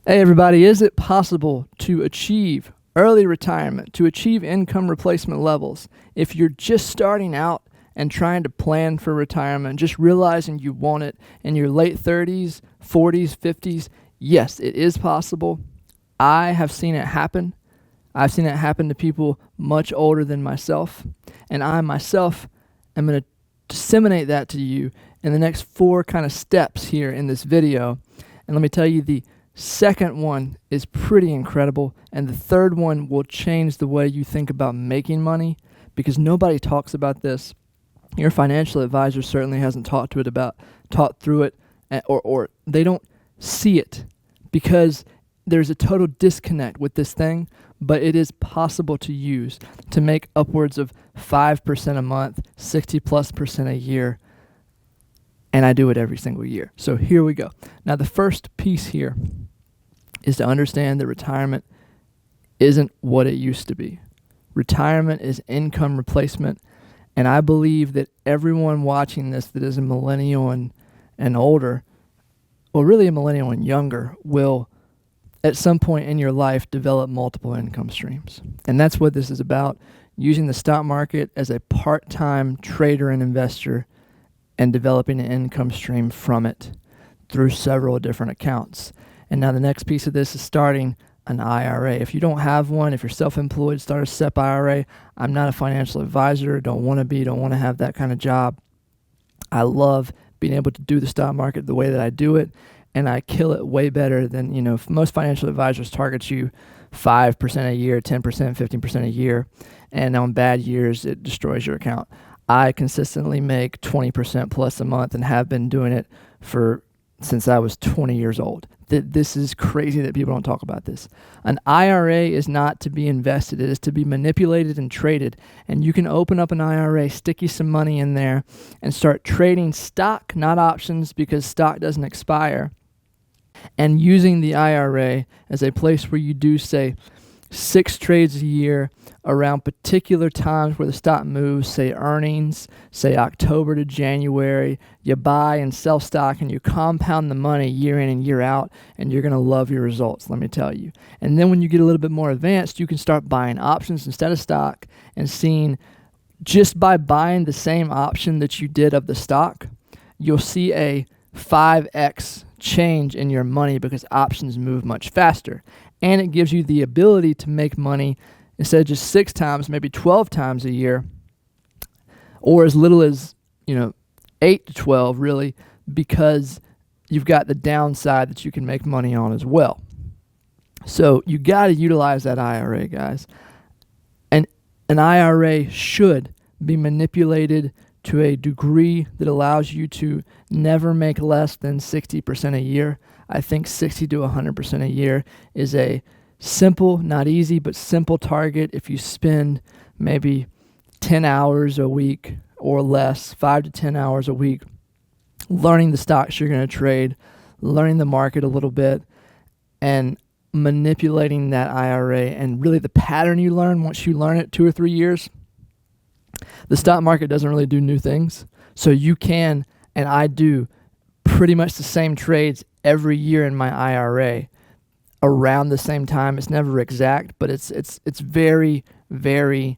Hey everybody, is it possible to achieve early retirement, to achieve income replacement levels if you're just starting out and trying to plan for retirement, just realizing you want it in your late 30s, 40s, 50s? Yes, it is possible. I have seen it happen. I've seen it happen to people much older than myself, and I myself am going to disseminate that to you in the next 4 kind of steps here in this video. And let me tell you, the second one is pretty incredible, and the third one will change the way you think about making money, because nobody talks about this. Your financial advisor certainly hasn't taught through it, or they don't see it, because there's a total disconnect with this thing. But it is possible to use to make upwards of 5% a month, 60+% a year, and I do it every single year. So here we go. Now the first piece here is to understand that retirement isn't what it used to be. Retirement is income replacement, and I believe that everyone watching this that is a millennial and older, or really a millennial and younger, will at some point in your life develop multiple income streams. And that's what this is about, using the stock market as a part-time trader and investor and developing an income stream from it through several different accounts. And now the next piece of this is starting an IRA. If you don't have one, if you're self-employed, start a SEP IRA. I'm not a financial advisor, don't want to have that kind of job. I love being able to do the stock market the way that I do it, and I kill it way better than, most financial advisors target you 5% a year, 10%, 15% a year, and on bad years, it destroys your account. I consistently make 20% plus a month and have been doing it since I was 20 years old. This is crazy that people don't talk about this. An IRA is not to be invested. It is to be manipulated and traded. And you can open up an IRA, stick you some money in there, and start trading stock, not options, because stock doesn't expire. And using the IRA as a place where you do, say, 6 trades a year around particular times where the stock moves, say earnings, say October to January. You buy and sell stock and you compound the money year in and year out, and you're going to love your results, let me tell you. And then when you get a little bit more advanced, you can start buying options instead of stock, and seeing, just by buying the same option that you did of the stock, you'll see a 5x change in your money, because options move much faster. And it gives you the ability to make money instead of just 6 times, maybe 12 times a year, or as little as 8 to 12 really, because you've got the downside that you can make money on as well. So you got to utilize that IRA, guys. And an IRA should be manipulated to a degree that allows you to never make less than 60% a year. I think 60 to 100% a year is a simple, not easy, but simple target. If you spend maybe 10 hours a week or less, 5 to 10 hours a week, learning the stocks you're going to trade, learning the market a little bit, and manipulating that IRA, and really the pattern you learn, once you learn it 2 or 3 years, the stock market doesn't really do new things. So you can, and I do, pretty much the same trades every year in my IRA around the same time. It's never exact, but it's very, very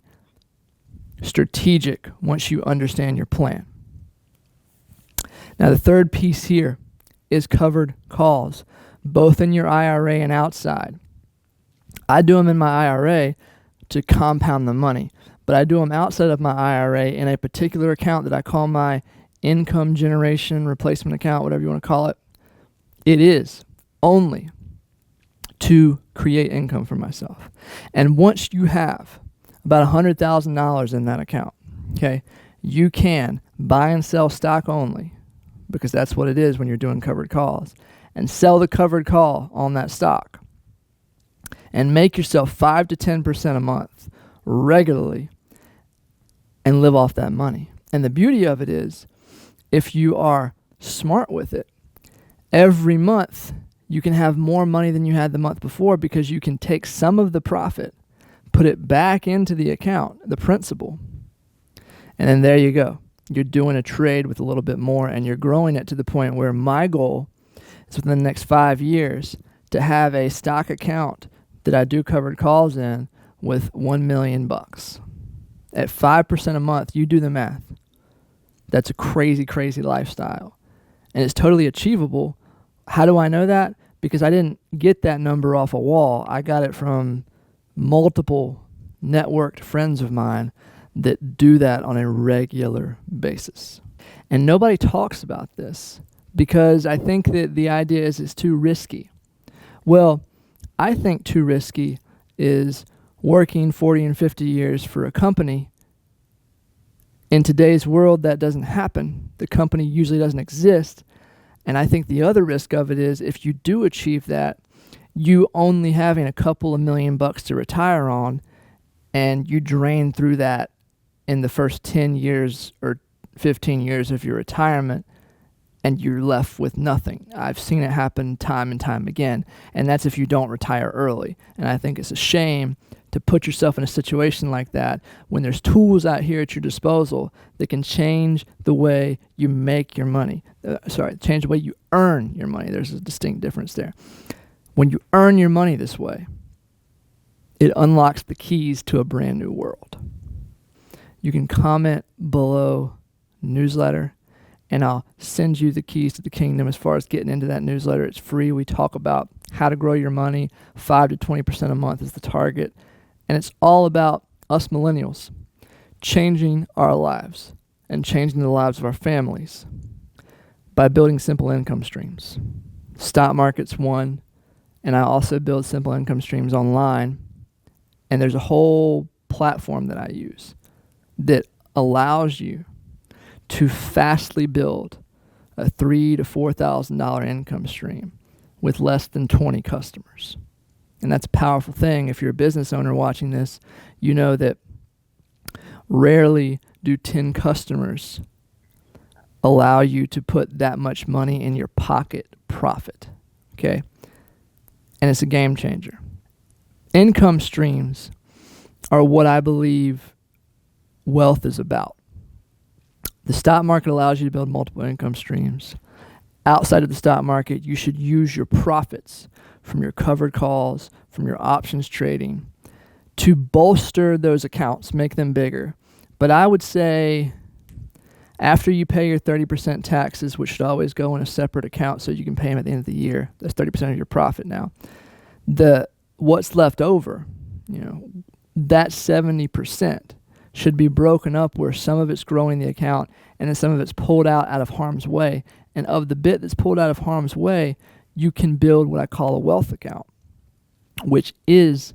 strategic once you understand your plan. Now the third piece here is covered calls, both in your IRA and outside. I do them in my IRA to compound the money, but I do them outside of my IRA in a particular account that I call my income generation replacement account, whatever you want to call it. It is only to create income for myself. And once you have about $100,000 in that account, okay, you can buy and sell stock only, because that's what it is when you're doing covered calls, and sell the covered call on that stock and make yourself 5 to 10% a month regularly and live off that money. And the beauty of it is, if you are smart with it, every month you can have more money than you had the month before, because you can take some of the profit, put it back into the account, the principal, and then there you go. You're doing a trade with a little bit more, and you're growing it to the point where my goal is within the next 5 years to have a stock account that I do covered calls in with $1 million. At 5% a month, you do the math. That's a crazy, crazy lifestyle. And it's totally achievable. How do I know that? Because I didn't get that number off a wall. I got it from multiple networked friends of mine that do that on a regular basis. And nobody talks about this because I think that the idea is it's too risky. Well, I think too risky is working 40 and 50 years for a company. In today's world, that doesn't happen. The company usually doesn't exist. And I think the other risk of it is if you do achieve that, you only having a couple of $1 million to retire on, and you drain through that in the first 10 years or 15 years of your retirement, and you're left with nothing. I've seen it happen time and time again, and that's if you don't retire early. And I think it's a shame to put yourself in a situation like that when there's tools out here at your disposal that can change the way you make your money. Change the way you earn your money. There's a distinct difference there. When you earn your money this way, it unlocks the keys to a brand new world. You can comment below newsletter, and I'll send you the keys to the kingdom. As far as getting into that newsletter, it's free. We talk about how to grow your money. 5 to 20% a month is the target. And it's all about us millennials changing our lives and changing the lives of our families by building simple income streams. Stock market's one, and I also build simple income streams online. And there's a whole platform that I use that allows you to fastly build a $3,000 to $4,000 income stream with less than 20 customers. And that's a powerful thing. If you're a business owner watching this, you know that rarely do 10 customers allow you to put that much money in your pocket profit. Okay? And it's a game changer. Income streams are what I believe wealth is about. The stock market allows you to build multiple income streams. Outside of the stock market, you should use your profits from your covered calls, from your options trading, to bolster those accounts, make them bigger. But I would say after you pay your 30% taxes, which should always go in a separate account so you can pay them at the end of the year, that's 30% of your profit now. What's left over, that 70% should be broken up where some of it's growing the account and then some of it's pulled out of harm's way. And of the bit that's pulled out of harm's way, you can build what I call a wealth account, which is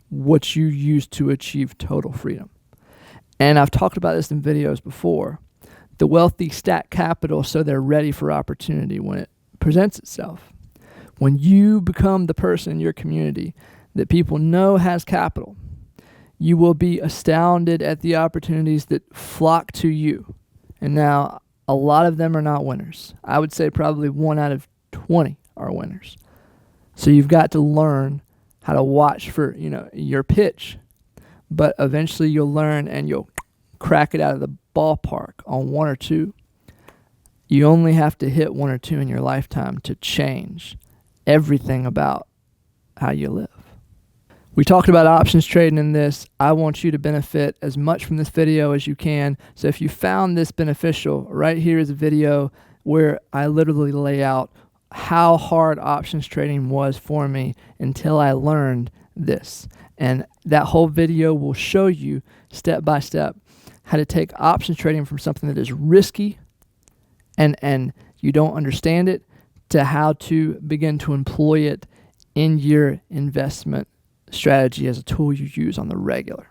what you use to achieve total freedom. And I've talked about this in videos before. The wealthy stack capital so they're ready for opportunity when it presents itself. When you become the person in your community that people know has capital, you will be astounded at the opportunities that flock to you. And now, a lot of them are not winners. I would say probably 1 out of 20 are winners. So you've got to learn how to watch for, your pitch. But eventually you'll learn and you'll crack it out of the ballpark on 1 or 2. You only have to hit 1 or 2 in your lifetime to change everything about how you live. We talked about options trading in this. I want you to benefit as much from this video as you can. So if you found this beneficial, right here is a video where I literally lay out how hard options trading was for me until I learned this. And that whole video will show you step by step how to take options trading from something that is risky and you don't understand it to how to begin to employ it in your investment strategy as a tool you use on the regular.